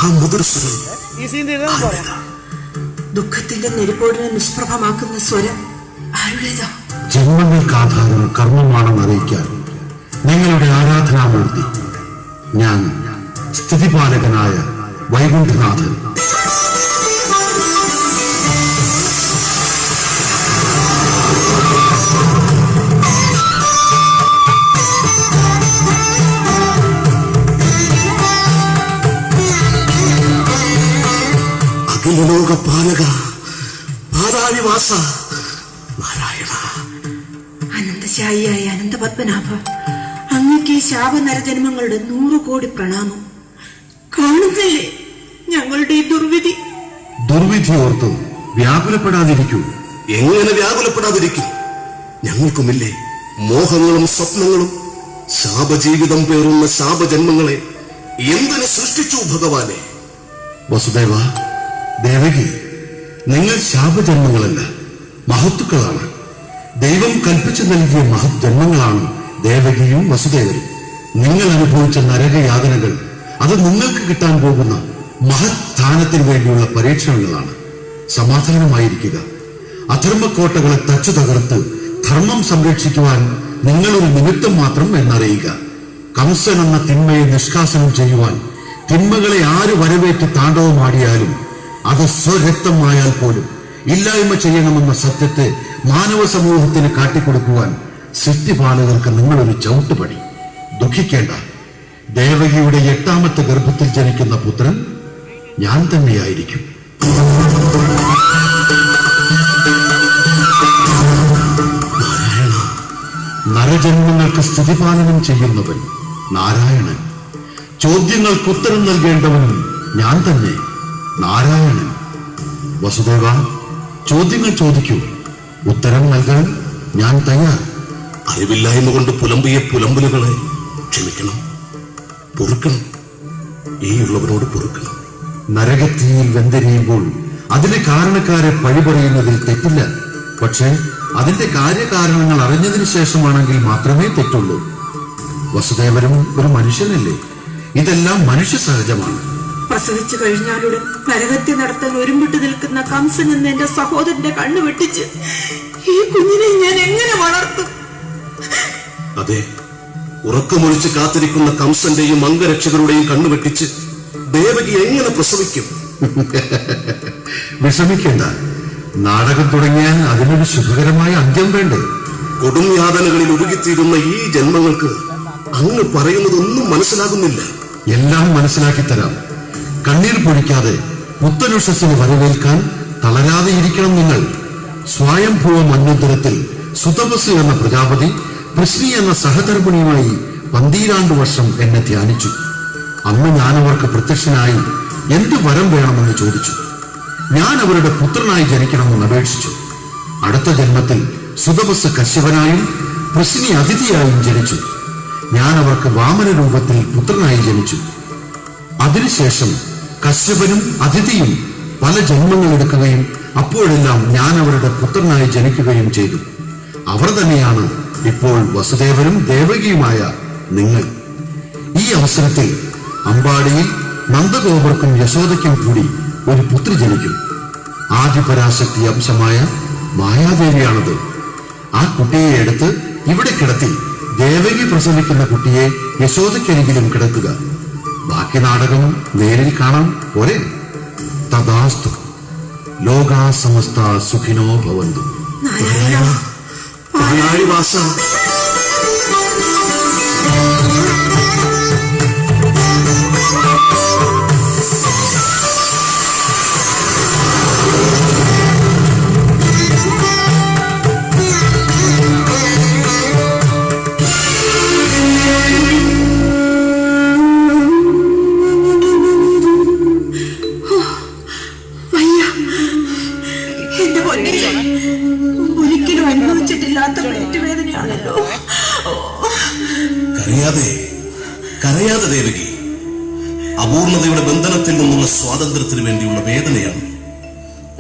ആ മുതിർസ്വരം, ദുഃഖത്തിന്റെ നെരിപ്പോടിനെ നിഷ്പ്രഭമാക്കുന്ന സ്വരം ആരുടേതാ? ജന്മങ്ങൾക്ക് ആധാരം കർമ്മമാണെന്ന് അറിയിക്കാൻ നിങ്ങളുടെ ആരാധനാമൂർത്തി ഞാൻ, സ്ഥിതിപാലകനായ വൈകുണ്ഠനാഥൻ. അഖിലലോക പാലക, പാതാളിവാസ, നാരായണ. അനന്തശായിയായ അനന്തപത്മനാഭ, അങ്ങക്ക് ഈ ശാപനരജന്മങ്ങളുടെ 100 കോടി പ്രണാമം. കാണുന്നില്ലേ ഞങ്ങളുടെ ഈ ദുർവിധി? ദുർവിധി ഓർത്ത് വ്യാകുലപ്പെടാതിരിക്കൂ. എങ്ങനെ വ്യാകുലപ്പെടാതിരിക്കും? ഞങ്ങൾക്കുമില്ലേ മോഹങ്ങളും സ്വപ്നങ്ങളും? ശാപജീവിതം പേറുന്ന ശാപജന്മങ്ങളെ എന്തിനു സൃഷ്ടിച്ചു ഭഗവാനെ? വസുദേവ, ദേവകി, നിങ്ങൾ ശാപജന്മങ്ങളല്ല, മഹത്തുക്കളാണ്. ദൈവം കൽപ്പിച്ചു നൽകിയ മഹത് ജന്മങ്ങളാണ് ദേവകിയും വസുദേവരും. നിങ്ങൾ അനുഭവിച്ച നരകയാതനകൾ അത് നിങ്ങൾക്ക് കിട്ടാൻ പോകുന്ന മഹത് സ്ഥാനത്തിന് വേണ്ടിയുള്ള പരീക്ഷണങ്ങളാണ്. സമാധാനമായിരിക്കുക. അധർമ്മക്കോട്ടകളെ തച്ചു തകർത്ത് ധർമ്മം സംരക്ഷിക്കുവാൻ നിങ്ങളൊരു നിമിത്തം മാത്രം എന്നറിയുക. കംസൻ എന്ന തിന്മയെ നിഷ്കാസനം ചെയ്യുവാൻ തിന്മകളെ ആര് വരവേറ്റ് താണ്ഡവമാടിയാലും അത് സ്വരക്തമായാൽ പോലും ഇല്ലായ്മ ചെയ്യണമെന്ന സത്യത്തെ മാനവ സമൂഹത്തിന് കാട്ടിക്കൊടുക്കുവാൻ സൃഷ്ടിപാലകർക്ക് നിങ്ങളൊരു ചവിട്ടുപടി. ദുഃഖിക്കേണ്ട. ദേവകിയുടെ 8ാമത്തെ ഗർഭത്തിൽ ജനിക്കുന്ന പുത്രൻ ഞാൻ തന്നെയായിരിക്കും. നാരായണ. നരജന്മങ്ങൾക്ക് സ്ഥിതിപാലനം ചെയ്യുന്നവൻ നാരായണൻ. ചോദ്യങ്ങൾക്ക് ഉത്തരം നൽകേണ്ടവനും ഞാൻ തന്നെ, നാരായണൻ. വസുദേവ, ചോദ്യങ്ങൾ ചോദിക്കൂ. ഉത്തരം നൽകാൻ ഞാൻ തയ്യാർ. അറിവില്ലായ്മ കൊണ്ട് പുലമ്പിയ പുലമ്പലുകളെ ക്ഷമിക്കണം, പൊറുക്കണം. ഈ ഉള്ളവരോട് പൊറുക്കണം. നരകത്തീയിൽ വെന്തെരിയുമ്പോൾ അതിലെ കാരണക്കാരെ പഴി പറയുന്നതിൽ തെറ്റില്ല. പക്ഷേ അതിന്റെ കാര്യകാരണങ്ങൾ അറിഞ്ഞതിന് ശേഷമാണെങ്കിൽ മാത്രമേ തെറ്റുള്ളൂ. വസുദേവരും ഒരു മനുഷ്യനല്ലേ? ഇതെല്ലാം മനുഷ്യ സഹജമാണ്. പ്രസവിച്ചു കഴിഞ്ഞാലുടൻ നരഹത്യ നടത്താൻ ഒരുമ്പിട്ട് നിൽക്കുന്ന കംസൻ എന്ന എന്റെ സഹോദരന്റെ കണ്ണു വെട്ടിച്ച് ഈ കുഞ്ഞിനെ ഞാൻ എങ്ങനെ വളർത്തും? അതെ, ഉറക്കമൊഴിച്ച് കാത്തിരിക്കുന്ന കംസന്റെയും അംഗരക്ഷകരുടെയും കണ്ണുവെട്ടിച്ച് ദേവകി എങ്ങനെ പ്രസവിക്കും? വിഷമിക്കേണ്ട. നാടകം തുടങ്ങിയാൽ അതിനൊരു ശുഭകരമായ അന്ത്യം വേണ്ടേ? കൊടും യാതനകളിൽ ഒഴുകിത്തീരുന്ന ഈ ജന്മങ്ങൾക്ക് അങ്ങ് പറയുന്നതൊന്നും മനസ്സിലാകുന്നില്ല. എല്ലാം മനസ്സിലാക്കി തരാം. കണ്ണീർ പൊഴിക്കാതെ പുത്തനുഷസ്സിന് വരവേൽക്കാൻ തളരാതെ ഇരിക്കണം നിങ്ങൾ. സ്വയംഭൂവ മന്വന്തരത്തിൽ സുതപസ് എന്ന പ്രജാപതി കൃഷ്ണി എന്ന സഹധർമ്മിണിയുമായി 12 വർഷം എന്നെ ധ്യാനിച്ചു. അന്ന് ഞാൻ അവർക്ക് പ്രത്യക്ഷനായി എന്ത് വരം വേണമെന്ന് ചോദിച്ചു. ഞാൻ അവരുടെ പുത്രനായി ജനിക്കണമെന്ന് അപേക്ഷിച്ചു. അടുത്ത ജന്മത്തിൽ സുതപസ് കശ്യപനായും കൃഷ്ണി അതിഥിയായും ജനിച്ചു. ഞാൻ അവർക്ക് വാമന രൂപത്തിൽ പുത്രനായി ജനിച്ചു. അതിനുശേഷം കശ്യപനും അതിഥിയും പല ജന്മങ്ങൾ എടുക്കുകയും അപ്പോഴെല്ലാം ഞാൻ അവരുടെ പുത്രനായി ജനിക്കുകയും ചെയ്തു. അവർ തന്നെയാണ് ഇപ്പോൾ വസുദേവരും ദേവകിയുമായ നിങ്ങൾ. ഈ അവസരത്തിൽ അമ്പാടിയിൽ നന്ദഗോപർക്കും യശോദയ്ക്കും കൂടി ഒരു പുത്രി ജനിക്കും. ആദിപരാശക്തി അംശമായ മായാദേവിയാണത്. ആ കുട്ടിയെ എടുത്ത് ഇവിടെ കിടത്തി ദേവകി പ്രസവിക്കുന്ന കുട്ടിയെ യശോദയ്ക്കരികിലും കിടത്തുക. ബാക്കി നാടകം നേരിൽ കാണാം പോരെ? തഥാസ്തു. ലോകാ സമസ്ത സുഖിനോ ഭവന്തു. പാലാഴിവാസ. ഒരിക്കലും അനുഭവിച്ചിട്ടില്ലാത്ത പേറ്റുവേദനയാണല്ലോ. കരയാതെ ദേവകി. അപൂർണതയുടെ ബന്ധനത്തിൽ നിന്നുള്ള സ്വാതന്ത്ര്യത്തിന് വേണ്ടിയുള്ള വേദനയാണ്.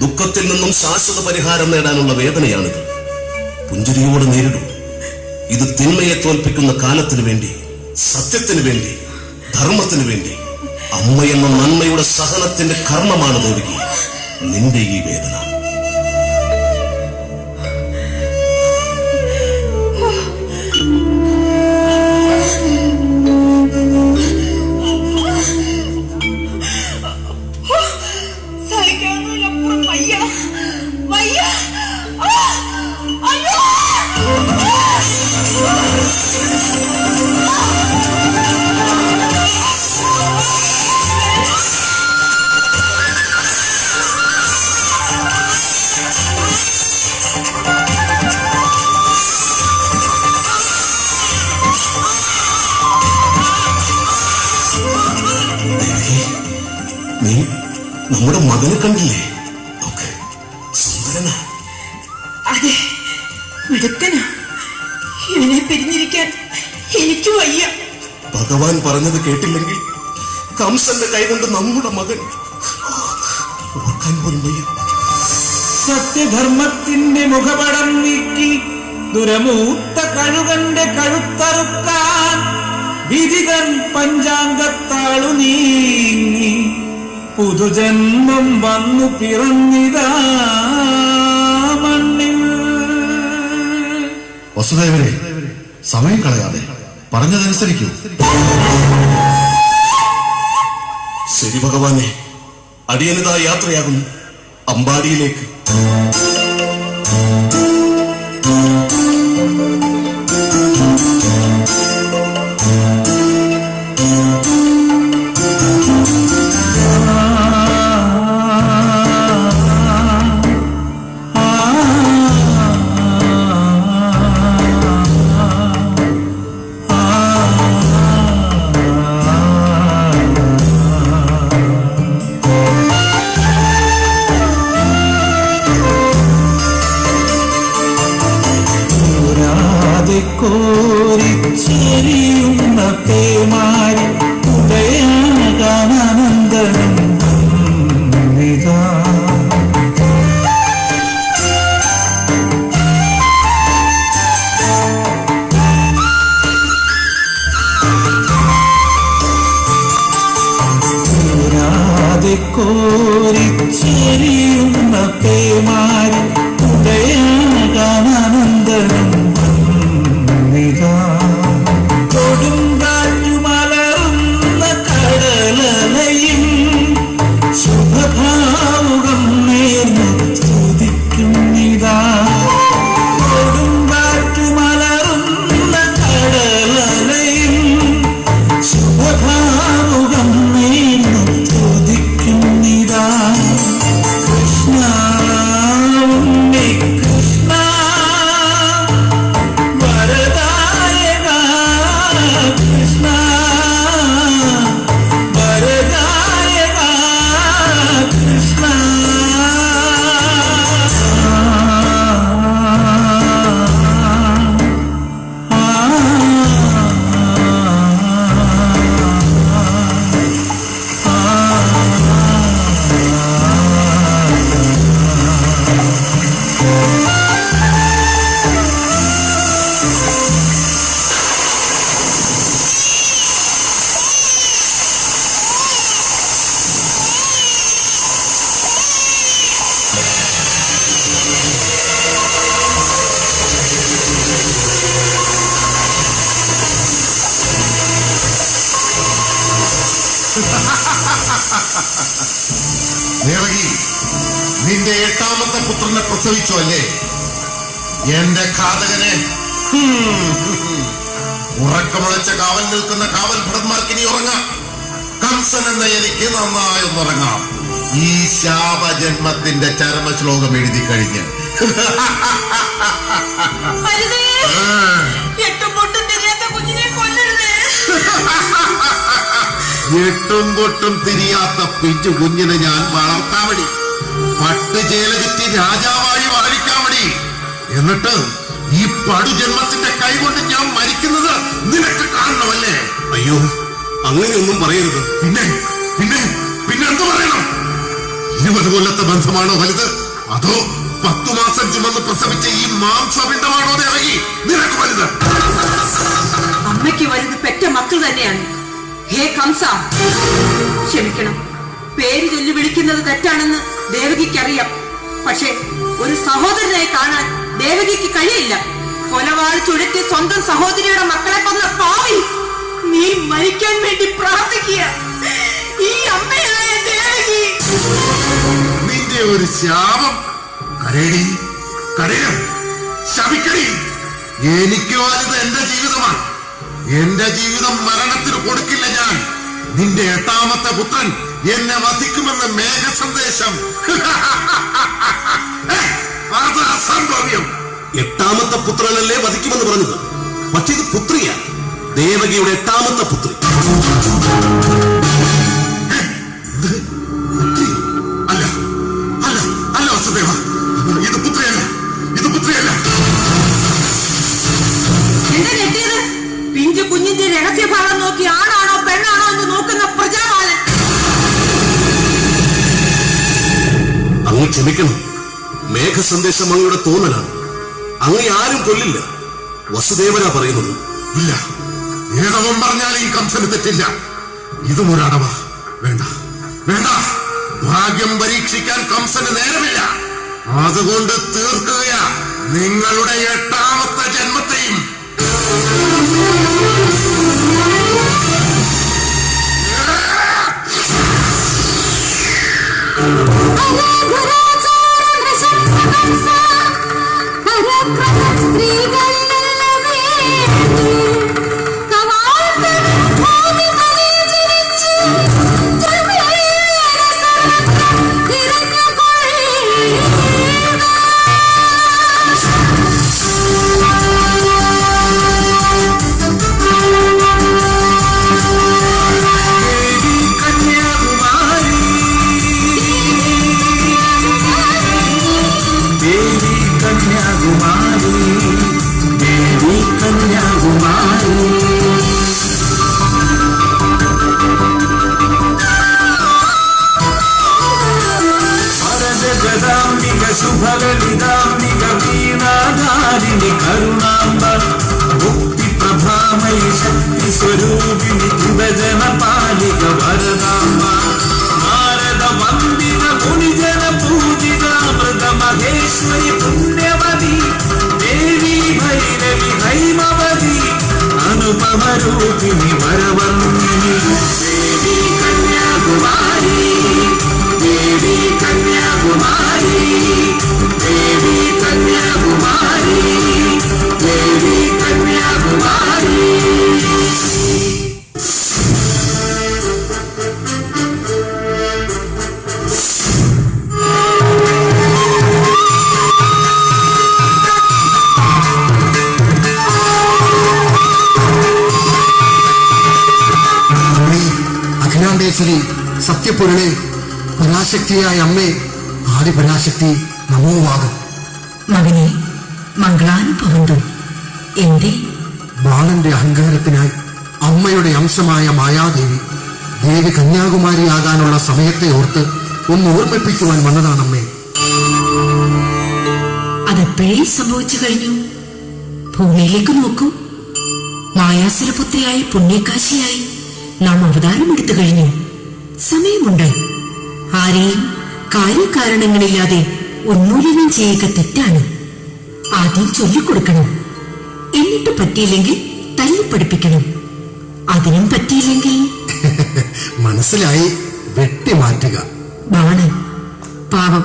ദുഃഖത്തിൽ നിന്നും ശാശ്വത പരിഹാരം നേടാനുള്ള വേദനയാണിത്. പുഞ്ചിരിയോടെ നേരിടും. ഇത് തിന്മയെ തോൽപ്പിക്കുന്ന കാലത്തിന് വേണ്ടി, സത്യത്തിന് വേണ്ടി, ധർമ്മത്തിന് വേണ്ടി. അമ്മ എന്ന നന്മയുടെ സഹനത്തിന്റെ കർണമാണ് ദേവകി നിന്റെ ഈ വേദന. നീ നമ്മുടെ മകനെ കണ്ടില്ലേ? സുന്ദരനാ. അതെ, മിടുക്കനാ. ഇവനെ പിരിഞ്ഞിരിക്കാൻ എനിക്ക് വയ്യ. ഭഗവാൻ പറഞ്ഞത് കേട്ടില്ലെങ്കിൽ കംസന്റെ കൈകൊണ്ട് നമ്മുടെ മകൻ ഓർക്കാൻ പോലും വയ്യ. സത്യധർമ്മത്തിന്റെ മുഖപടം നീക്കി ദുരമൂത്ത കഴുകന്റെ കഴുത്തറുക്കാൻ വിധികൻ പഞ്ചാംഗത്താളു നീങ്ങി പുതുജന്മം വന്നു പിറന്നിതാ മണ്ണിൽ. വസുദേവരെ, സമയം കളയാതെ പറഞ്ഞതനുസരിക്കൂ. ശരി ഭഗവാനെ, അടിയനിതാ യാത്രയാകുന്നു അമ്പാടിയിലേക്ക്. കോരിച്ചെരിയുന്ന പേമാരി ഉദയാകാനന്ദനം വിതാ. കോരിച്ചെരിയുന്ന പേമാരി ഉദയാകാനന്ദനം കൊടുങ്കാറ്റുമലർന്ന കടലലയും ശുഭഭാവുകം നേർന്ന് സ്തുതിക്കുന്നിതാ. കൊടുങ്കാറ്റുമലർന്ന കടലലയും ശുഭഭാവുകം നേർന്ന് സ്തുതിക്കുന്നിതാ. കൃഷ്ണ ഉണ്ണി കൃഷ്ണ വരദായക കൃഷ്ണ വരദായക കൃഷ്ണ. ദേവകി, നിന്റെ 8ാമത്തെ പുത്രനെ പ്രസവിച്ചു അല്ലേ? എന്റെ ഘാതകനെ. ഉറക്കമുളച്ച കാവൽ നിൽക്കുന്ന കാവൽ ഭടന്മാർക്ക് ഇനി ഉറങ്ങാം. കംസൻ എന്ന എനിക്ക് നന്നായി ഒന്നുറങ്ങാം. ഈ ശാപജന്മത്തിന്റെ ചരമശ്ലോകം എഴുതി കഴിഞ്ഞ്. എട്ടും പൊട്ടും തിരിയാത്ത പിഞ്ചു കുഞ്ഞിനെ ഞാൻ വളർത്താമടി. പട്ടുചേല ചുറ്റി രാജാവായി വാഴിക്കാമടി. എന്നിട്ട് ഈ പടുജന്മത്തിന്റെ കൈകൊണ്ട് ഞാൻ മരിക്കുന്നത് നിനക്ക് കാണണമല്ലേ? അയ്യോ, അങ്ങനെയൊന്നും പറയരുത്. പിന്നെ പിന്നെ പിന്നെ എന്ത് പറയണം? 20 കൊല്ലത്തെ ബന്ധമാണോ വലുത്? അതോ 10 മാസം ചുമന്ന് പ്രസവിച്ച ഈ മാംസപിണ്ഡമാണോ ദേവകി നിനക്ക് വലുത്? അമ്മയ്ക്ക് വലുത് പെറ്റ മക്കൾ തന്നെയാണ്. ഹേ കംസ, ക്ഷമിക്കണം, പേര് ചൊല്ലി വിളിക്കുന്നത് തെറ്റാണെന്ന് ദേവകിക്കറിയാം. പക്ഷെ ഒരു സഹോദരനായി കാണാൻ ദേവകിക്ക് കഴിയില്ല. കൊലവാൾ ചുഴറ്റി സ്വന്തം സഹോദരിയുടെ മക്കളെ കൊന്ന പാവി, നീ മരിക്കാൻ വേണ്ടി പ്രാർത്ഥിക്കുക. ഈ അമ്മയായ ദേവകി. നിന്റെ ഒരു ശാപം. കരയടി, കരയം, ശപിക്കടി. എനിക്ക് വലുത് എന്റെ ജീവിതമാണ്. എന്റെ ജീവിതം മരണത്തിന് കൊടുക്കില്ല ഞാൻ. നിന്റെ 8ാമത്തെ പുത്രൻ എന്നെ വധിക്കുമെന്ന് മേഘസന്ദേശം. അത് അസംഭവ്യം. 8ാമത്തെ പുത്രനല്ലേ വധിക്കുമെന്ന് പറഞ്ഞത്? പക്ഷേ ഇത് പുത്രിയ, ദേവകിയുടെ 8ാമത്തെ പുത്രി. പുത്രി അല്ല, അല്ല, അല്ല വസുദേവ, ഇത് പുത്രിയല്ല, ഇത് പുത്രിയല്ല. എന്താ ഞെട്ടിയത്? പിഞ്ചു കുഞ്ഞിന്റെ രഹസ്യഭാഗം നോക്കി ആണാണോ പെണ്ണാണോ എന്ന് നോക്കുന്ന പ്രജാപാലൻ. അങ്ങ് ക്ഷമിക്കണം, മേഘസന്ദേശം അങ്ങയുടെ തോന്നലാണ്. അങ്ങ് ആരും കൊല്ലില്ല, വസുദേവനാ പറയുന്നത്. ഇല്ല, ഏതവൻ പറഞ്ഞാൽ ഈ കംസന് തെറ്റില്ല. ഇതും ഒരടവ. വേണ്ട, വേണ്ട, ഭാഗ്യം പരീക്ഷിക്കാൻ കംസന് നേരമില്ല. അതുകൊണ്ട് തീർക്കുകയാ നിങ്ങളുടെ 8ാമത്തെ ജന്മത്തെയും. ശുഭലളിതാംബിക വീണാധാരിണി കരുണാംബ മുക്തി പ്രഭാമയി ശക്തി സ്വരൂപിണി ത്രിഭജന പാലിക വരദാംബ നാരദ വന്ദിത മുനിജന പൂജിത അമൃത മഹേശ്വരി പുണ്യവതി ദേവി ഭൈരവി ഹൈമവതി അനുപമ രൂപിണി വരവർണ്ണിനി ദേവി കന്യാകുമാരി, ദേവി കന്യാകുമാരി, ദേവി കന്യാകുമാരി, ദേവി കന്യാകുമാരി. അഖിലാണ്ടേശ്വരി, സത്യപൊരുളെ, പരാശക്തിയായ അമ്മേ, ആദിപരാശക്തി നമോവാകും. മകനെ, മംഗളാനുഭവന്തു. എന്തേ? ബാലന്റെ അഹങ്കാരത്തിനായി അമ്മയുടെ അംശമായ മായാദേവി ദേവി കന്യാകുമാരിയാകാനുള്ള സമയത്തെ ഓർത്ത് ഒന്ന് ഓർമ്മിപ്പിക്കുവാൻ വന്നതാണമ്മേ. അതെപ്പോഴേ സംഭവിച്ചു കഴിഞ്ഞു. ഭൂമിയിലേക്ക് നോക്കൂ. മായാസുരപുത്രിയായി പുണ്യകാശിയായി നാം അവതാരമെടുത്തു കഴിഞ്ഞു. സമയമുണ്ട്. ആരെയും കാര്യകാരണങ്ങളില്ലാതെ ഉന്മൂലനം ചെയ്യുക തെറ്റാണ്. ആദ്യം ചൊല്ലിക്കൊടുക്കണം. എന്നിട്ട് പറ്റിയില്ലെങ്കിൽ തല്ലിപ്പഠിപ്പിക്കണം. അതിനും പറ്റിയില്ലെങ്കിൽ മനസ്സിലായി, വെട്ടിമാറ്റുക. ബാണൻ പാവം,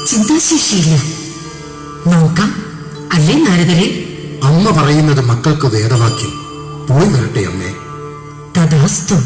ചിന്താശേഷിയില്ല. നോക്കാം, അല്ലേ നാരദരെ? അമ്മ പറയുന്നത് മക്കൾക്ക് വേദവാക്യം. പോയി വരട്ടെ അമ്മേ. തഥാസ്തു.